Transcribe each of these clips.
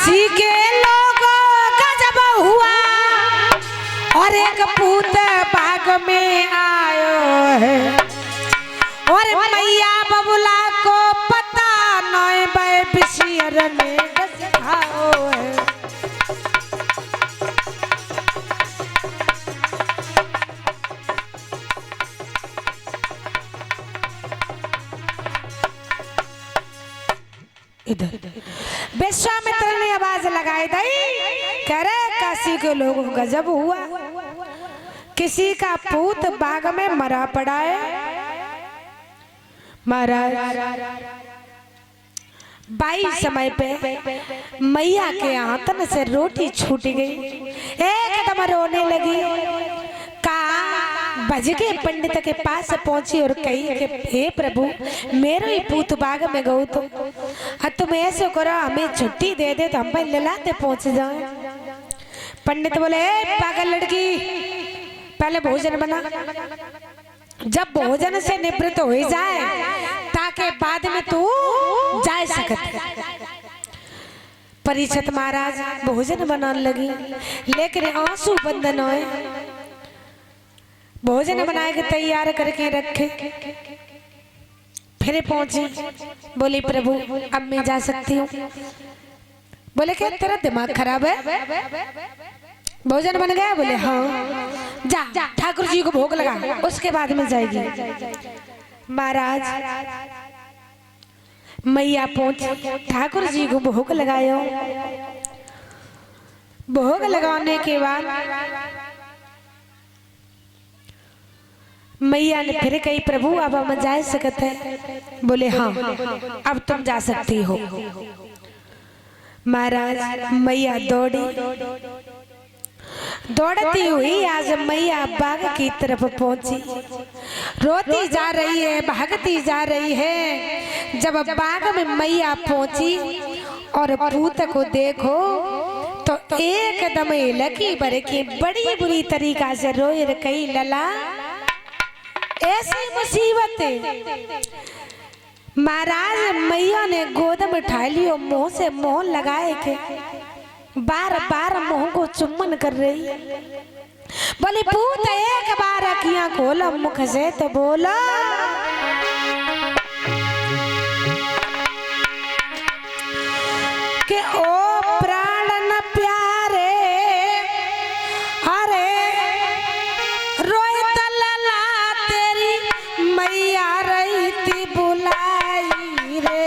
काशी के लोगों गजब हुआ और एक पूत बाग में आयो है और मैया बबुला को पता नय बे बिशियर में खाओ है। इधर विश्वामित्र ने आवाज लगाई दई कह रहे काशी के लोगों गजब हुआ, किसी का पूत बाग में मरा पड़ा है। महाराज बाई समय पे मैया के आंतन से रोटी छूट गई, एकदम रोने लगी। बज के पंडित के पास पहुंची और कही कि हे प्रभु मेरे ही पूत बाग में गऊ तो तुम ऐसे करो हमें छुट्टी दे दे तो हम भाई ललाते पहुंच जाए। पंडित बोले पागल लड़की पहले भोजन बना, जब भोजन से निवृत्त हो जाए ताकि बाद में तू जा सकते। परीक्षित महाराज भोजन बनाने लगी लेकिन आंसू बंद न हुए। भोजन बना के तैयार करके रखे, फिर पहुंची, बोली प्रभु अब मैं जा सकती हूँ। बोले क्या तेरा दिमाग खराब है, भोजन बन गया? बोले हाँ। जा ठाकुर जी को भोग लगा उसके बाद में जाएगी। महाराज मैया पहुंची, ठाकुर जी को भोग लगायो। भोग लगाने के बाद मैया ने फिर कही प्रभु अब हम जा सकते हैं? बोले हाँ अब तुम जा सकती हो। महाराज मैया दौड़ी, दौड़ती हुई आज मैया बाग की तरफ पहुंची, रोती जा रही है, भागती जा रही है। जब बाग में मैया पहुंची और पूत को देखो तो एकदम लकी भर की बड़ी बुरी तरीका से रोए कही लला ऐसी मुसीबत। महाराज मैया ने गोद में उठा लियो, मुंह से मुंह लगाए के बार बार मुंह को चुम्बन कर रही। बोली पूत एक बार अखियां खोला मुख से तो बोला कि ओ प्राण न प्यारे अरे रोए तलला तेरी मैया रही थी बुलाई रे।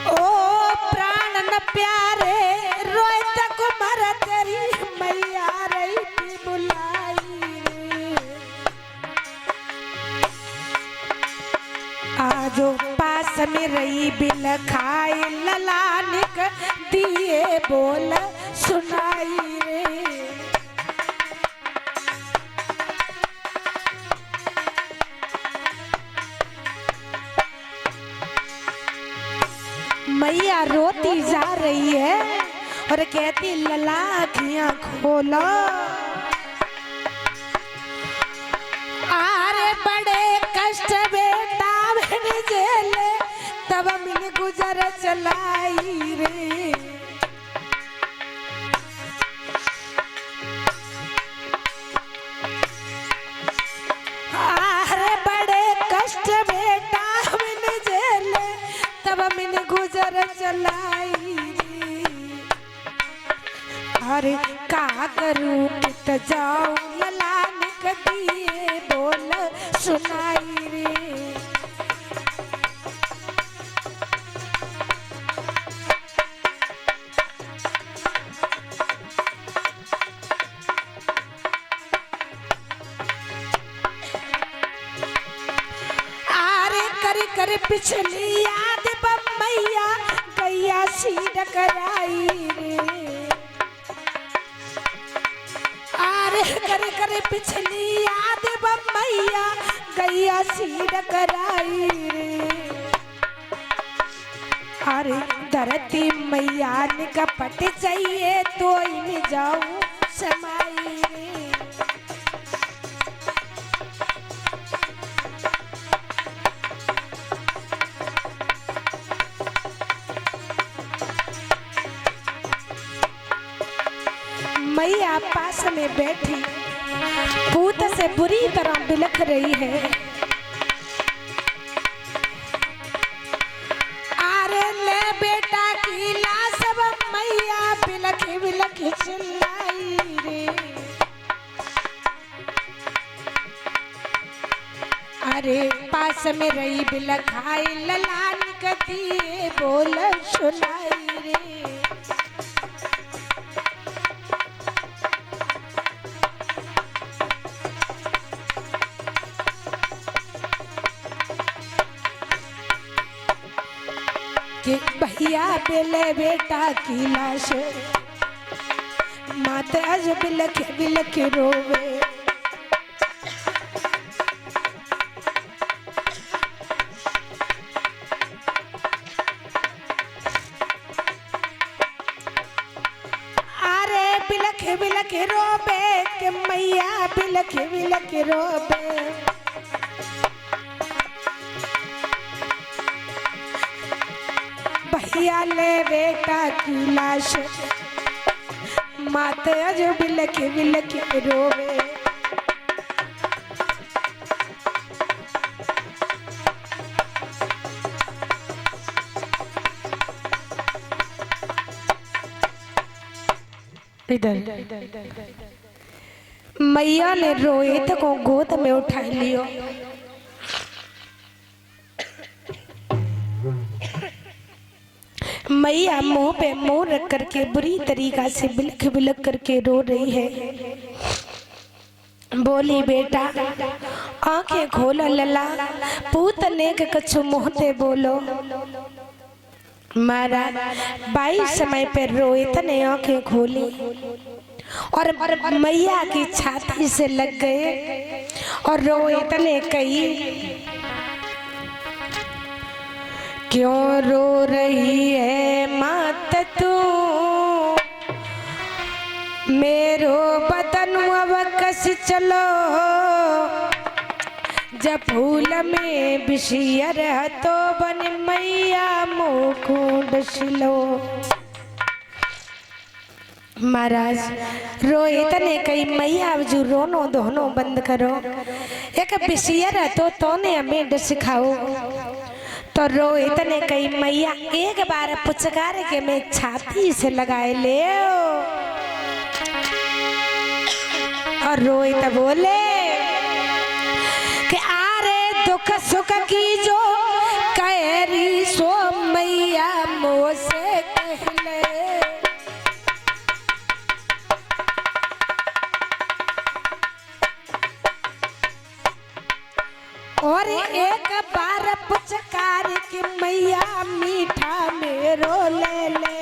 ओ प्राण न प्यारे रोए तक मर तेरी मैया रही थी बुलाई रे। आजो पास में रही बिल खाई ललानिक दिए बोल सुनाई रे। मैया रोती जा रही है और कहती लला अखियां खोलो। आरे बड़े कष्ट बेटा मैंने जेले तब मैंने गुजर चलाई रे। आरे बड़े कष्ट बेटा मैंने जेले तब मैंने गुजर चलाई रे। अरे का करूं कित जाऊं ललानिक दिए बोल सुनाई रे। आरे कर कर पिछली याद बम्मैया गैया सी डकराई रे। आरे कर कर पिछली याद बम्मैया गैया सी डकराई रे। अरे धरती मैया ने कपट चाहिए तो इन जाऊं समाई रे। मैया पास में बैठी पूत से बुरी तरह बिलख रही है। अरे ले बेटा की लाश मैया बिलख बिलख चिल्लाई रे। अरे पास में रही बिलखाई ललान कती बोल सुनाई रे। कि भैया बेले बेटा की लाश माते अज बिलख बिलख रोवे। अरे बिलख बिलख रोवे कि मैया बिलख बिलख रोवे। भैया ले बेटा की लाश माते अज बिलख बिलख रोवे। इधर मैया ने रोहित को गोद में उठा लियो। मैया मुंह पे मुंह रख करके बुरी तरीका से बिलख बिलख करके रो रही है। बोली बेटा आंखें खोलो लला पूत नेक कछु मुहते बोलो। मारा बाई समय पे रोहित ने आंखें खोली और मैया की छाती से लग गए और रोहित ने कही क्यों रो रही है मात तू मेरो बदन अब कस चलो। जब फूल में बिशियर तो बन मैया मुकुंड शिलो। महाराज रोहित ने कही मैया अब जो रोनो दोनों बंद करो। एक बिशियर तो ने हमें सिखाओ। तो रोहित ने कही मैया एक बार पुचकार के मैं छाती से लगाए ले। और रोहित बोले कि आरे दुख सुख की जो कहरी सो मैया मोह से कहले। और एक बार पुचकार के मैया मीठा मेरो ले ले।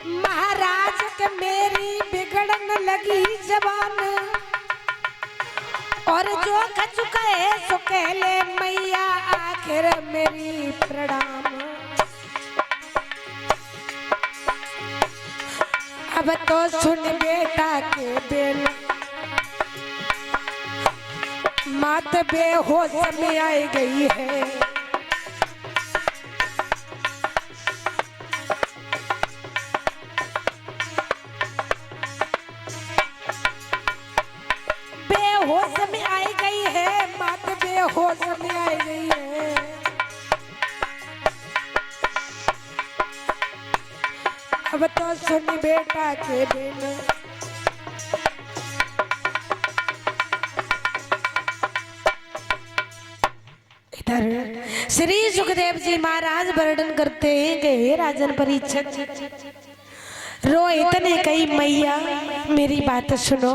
महाराज के मेरी बिगड़न लगी जबान और जो कछु कहे सो कह ले मैया आखिर मेरी प्रणाम। अब तो सुन बेटा के बेल मात बेहोश में आई गई है। बेहोश में आई गई है मात बेहोश में आई गई है। अब तो सुन बेटा के बिन इधर श्री सुखदेव जी महाराज वर्णन करते हैं कि हे राजन परीक्षित रोहित ने कही मैया मेरी बात सुनो।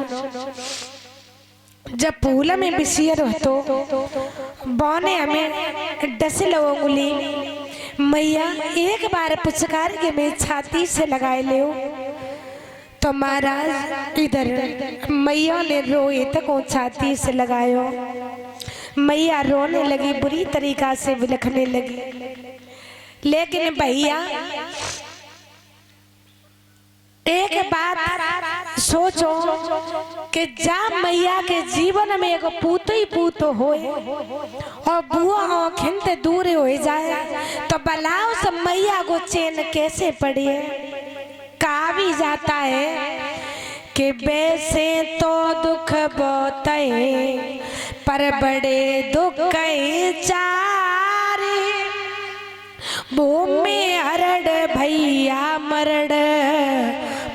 जब फूल में बिसियर हो तो बौने हमें डसिल उंगली मैया एक बार पुचकार के मैं छाती से लगाए ले। तो महाराज इधर मैया ने रोहित को छाती से लगायो। मैया रोने लगी बुरी तरीका से बिलखने लगी। लेकिन भैया एक बात सोचो कि जब मैया के जीवन में एक पूत ही पूत होए और बुआ आँखिन से दूर हो जाए तो बलाओ से मैया को चैन कैसे पड़े। कहा भी जाता है कि वैसे तो दुख बहुत है पर बड़े दुख चारे भूमि हरड़ भैया मरड़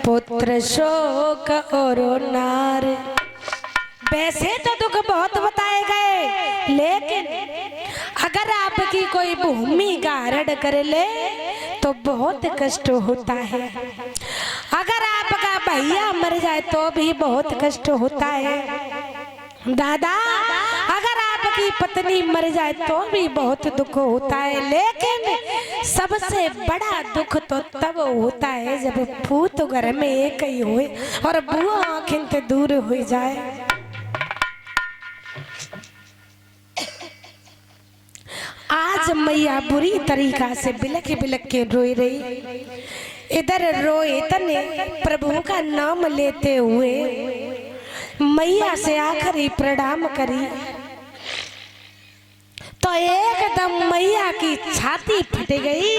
पुत्र शोक और नार। वैसे तो दुख बहुत बताए गए लेकिन अगर आपकी कोई भूमि का हरण कर ले तो बहुत कष्ट होता है। अगर आपका भैया मर जाए तो भी बहुत कष्ट होता है। दादा अगर आपकी पत्नी मर जाए तो भी बहुत दुख होता है। लेकिन सबसे बड़ा दुख तो तब होता है जब पूत घर में एक ही होए और बुआ आँखिन से दूर हो जाए। आज मैया बुरी तरीका से बिलख बिलख के रोई रही। इधर रोए तने प्रभु का नाम लेते हुए मैया से आखिरी प्रणाम करी तो एकदम मैया की छाती फट गई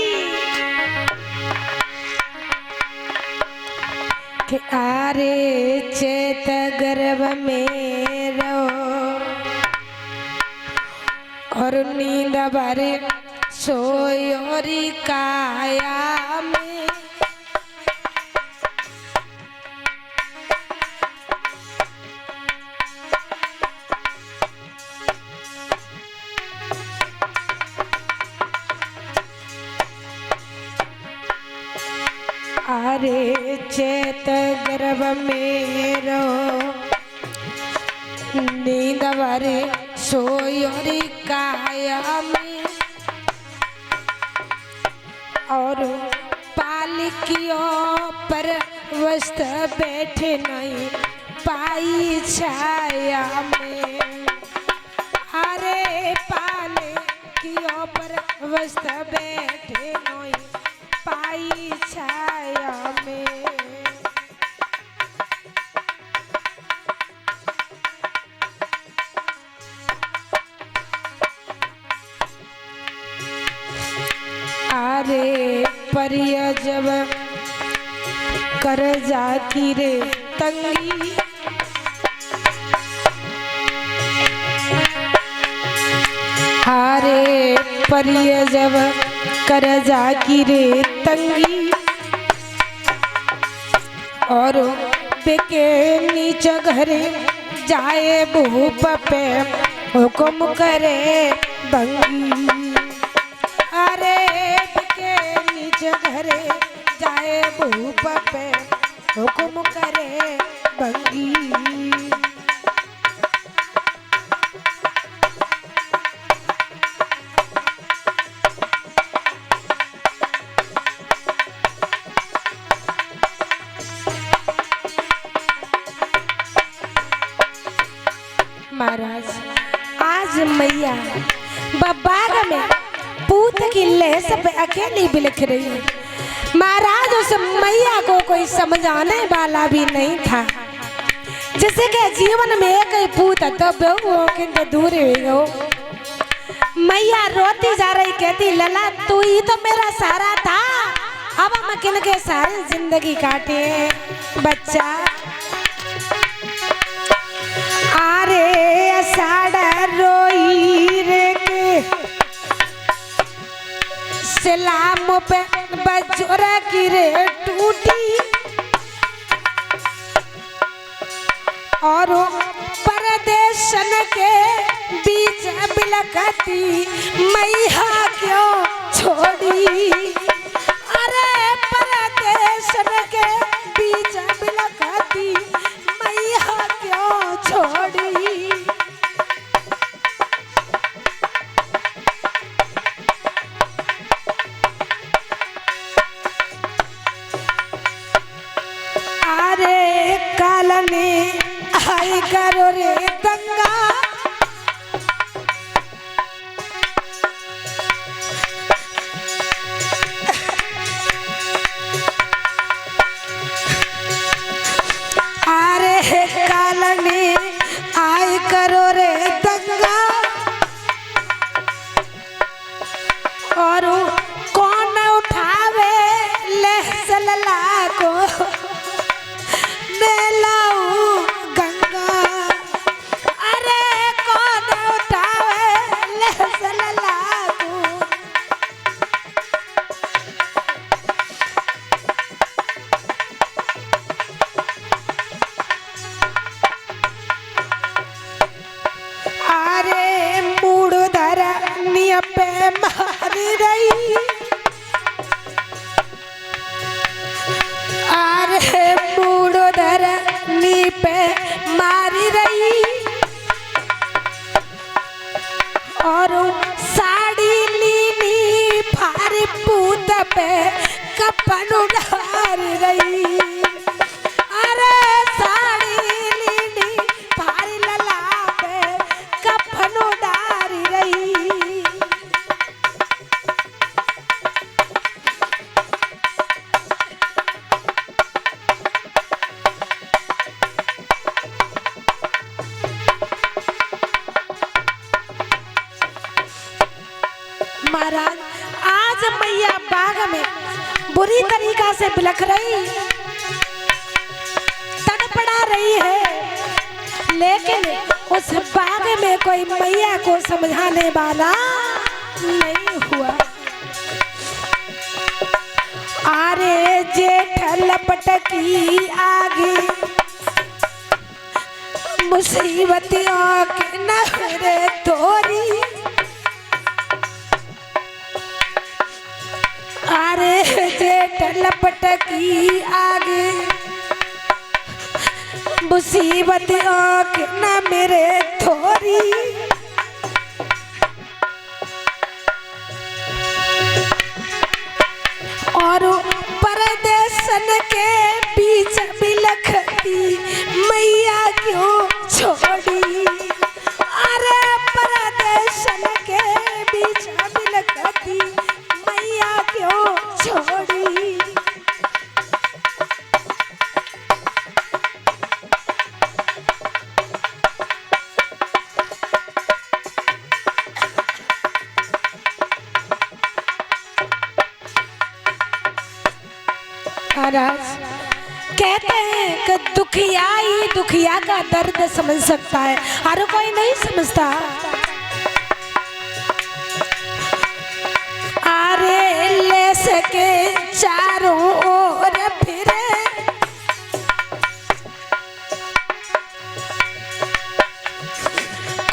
कि आरे चेत गर्भ में रहो और नींद भरे सोयोरी काया में। आरे चेत गर्भ में रहो नींद भरे सोयोरी काया में और पालकियों पर वस्त बैठे नहीं पाई छाया में। अरे पालकियों पर वस्त बैठे नहीं पाई छाया में। आरे परिया जब कर जाती रे तंगी आरे परिया जब कर जाकी रे तंगी और बेके नीचे घरे जाए भूप पे हुक्म करे बंगी। अरे बेके नीचे घरे जाए भूप पे हुक्म करे बंगी। महाराज आज मैया बाग में पूत की लहस पे अकेली बिलख रही है। महाराज उस मैया को कोई समझाने वाला भी नहीं था। जैसे कि जीवन में एक ही पूत तो बहुओं के दूर हो। मैया रोती जा रही कहती लला तू ही तो मेरा सहारा था, अब हम किन के सारे जिंदगी काटे बच्चा। आरे साड़ा रोई रे के सलाम पे बजोरा की रे टूटी और परदेशन के बीच बिलखती मैया क्यों छोड़ी। अरे परदेशन के बीच बिलखती मैया क्यों छोड़ी। अरे काल में आई करो रे दंगा पूत पे कपन उड़ार रही। अरे साड़ी लीनी भारी लला पे कपन उड़ार रही। महाराज आज मैया बाग में बुरी तरीका से बिलख रही, तड़पड़ा रही है, लेकिन उस बाग में कोई मैया को समझाने वाला नहीं हुआ। अरे जेठ लपटकी आगे मुसीबतियों के नहरे तोरी। अरे जेठ लपटकी आगे मुसीबत आँख न मेरे थोरी। और परदेशन के बीच बिलखती मैया क्यों छोड़ी। अरे परदेशन के बीच बिलखती मैया क्यों छोड़ी। महाराज कहते हैं कि दुखिया ही दुखिया का दर्द समझ सकता है, हर कोई नहीं समझता। अरे ले सके चारों ओर फिरे,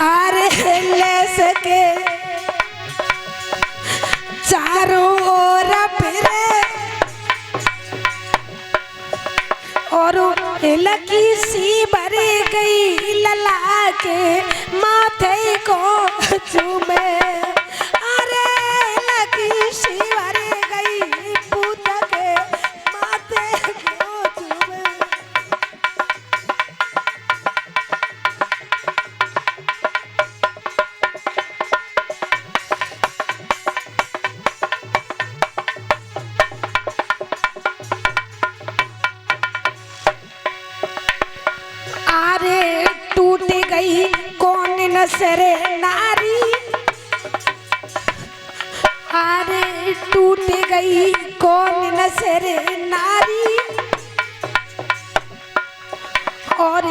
अरे ले सके चारों ओर फिरे। और लकी सी भरी गई लला के माथे को चूमे। अरे लकी सी भरी गई पूत के माथे को चूमे। टूट गई कौन नसरे नारी। अरे टूट गई कौन नसरे नारी। और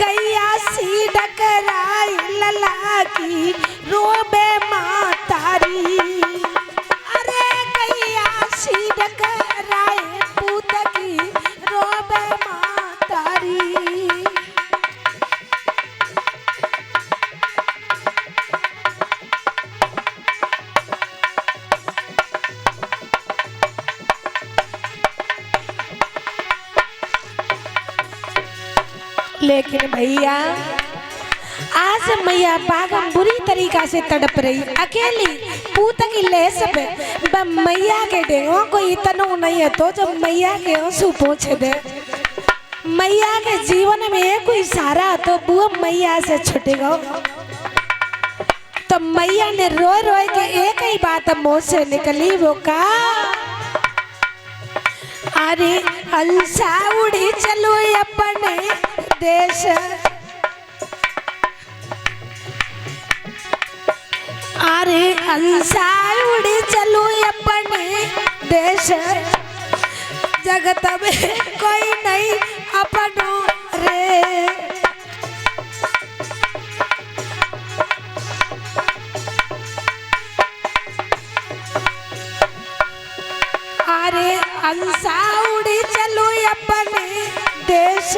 गैया सी डकराई लला की रोबे माँ तारी। अरे गैया सी डकराई पूत की रोबे माँ तारी। लेकिन भैया आज मैया बागम बुरी तरीका से तड़प रही, अकेली पूत की लेस पे मैया के डेंगों को इतना नहीं है तो जब मैया के आंसू पोंछ दे। मैया के जीवन में कोई सहारा तो बुआ मैया से छुटेगा। तो मैया ने रो रो के एक ही बात मुंह से निकली, वो का अरे हंसा उड़ी चलो अपने देश। अरे हंसा उड़ी चलो अपने देश। जगत में कोई नहीं अपनो रे। अरे हंसा उड़ी चलो अपने देश।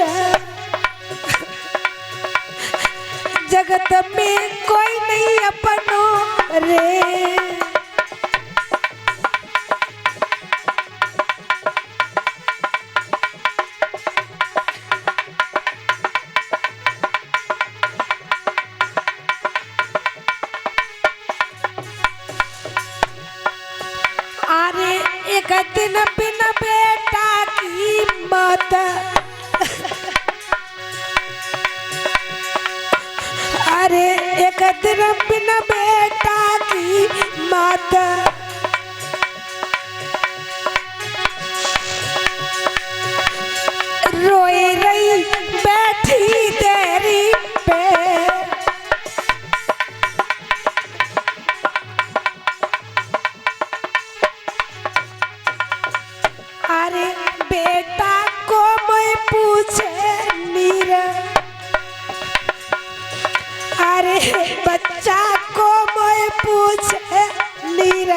जगत में कोई नहीं अपनो रे। अरे दिन बिना बेटा की मौत, अरे एक दिन बिना बेटा की मौत, रोए रही बैठी तेरी पे, अरे बेटा को मैं पूछे नीर, अरे बच्चा को मैं पूछे नीर,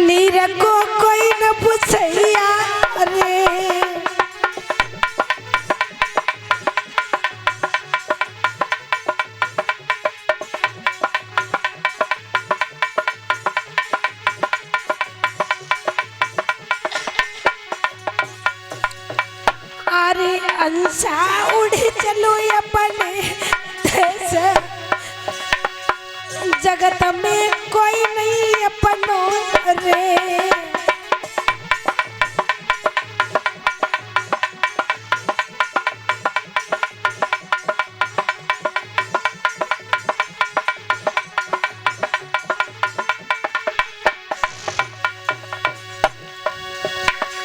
नीर को कोई न पूछैया रे, अरे अंसा उड़ी चलो अपने देश, जगत में कोई नहीं अपनो रे,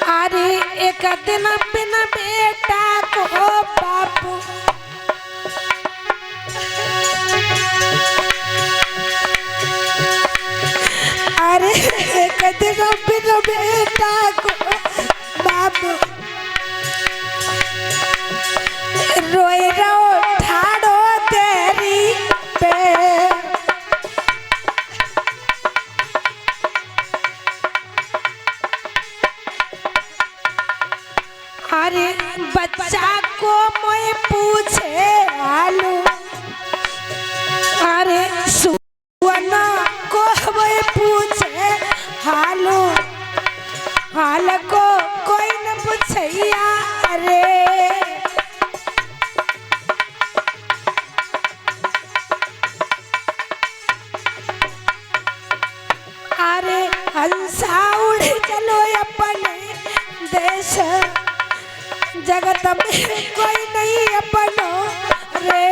अरे एक दिन बिना बेटा को बापू, अरे एक दिन बिना बेटा को बापू, रोए रो ठाड़ो तेरी पे, अरे बच्चा को मैं पूछे आलू, अरे सुवना को मैं पूछे हालू, हाल को कोई न पूछैया रे, अरे हंसा उड़ चलो अपने देश, जगत में कोई नहीं अपनो रे,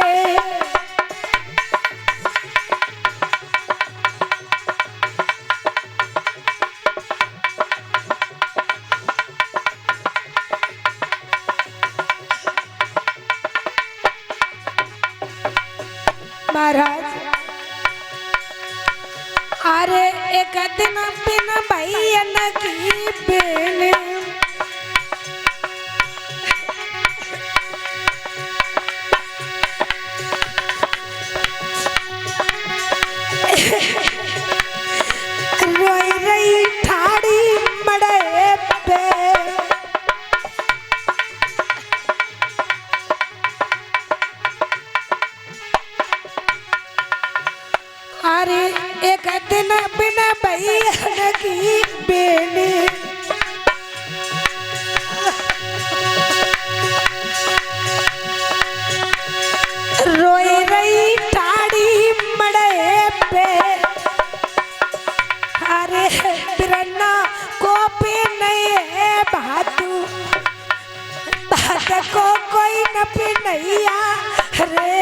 महाराज अरे एक दिन बिना भैया की बेल, रोई रही ठाड़ी मड़े पे, अरे एक दिन बिना भैया की बेली, रोई रही ठाड़ी मड़े पे, अरे बिरन्ना को पे नहीं है भातू, भात को कोई न पे नहीं रे,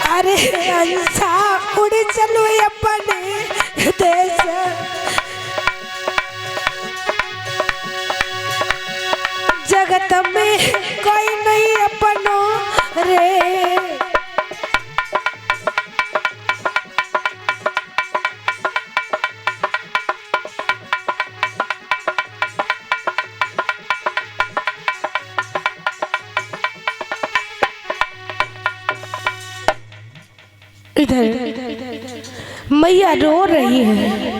अरे अंसा उड़ चलो अपने देश, जगत में कोई नहीं अपनो रे, इधर मैया रो रही है।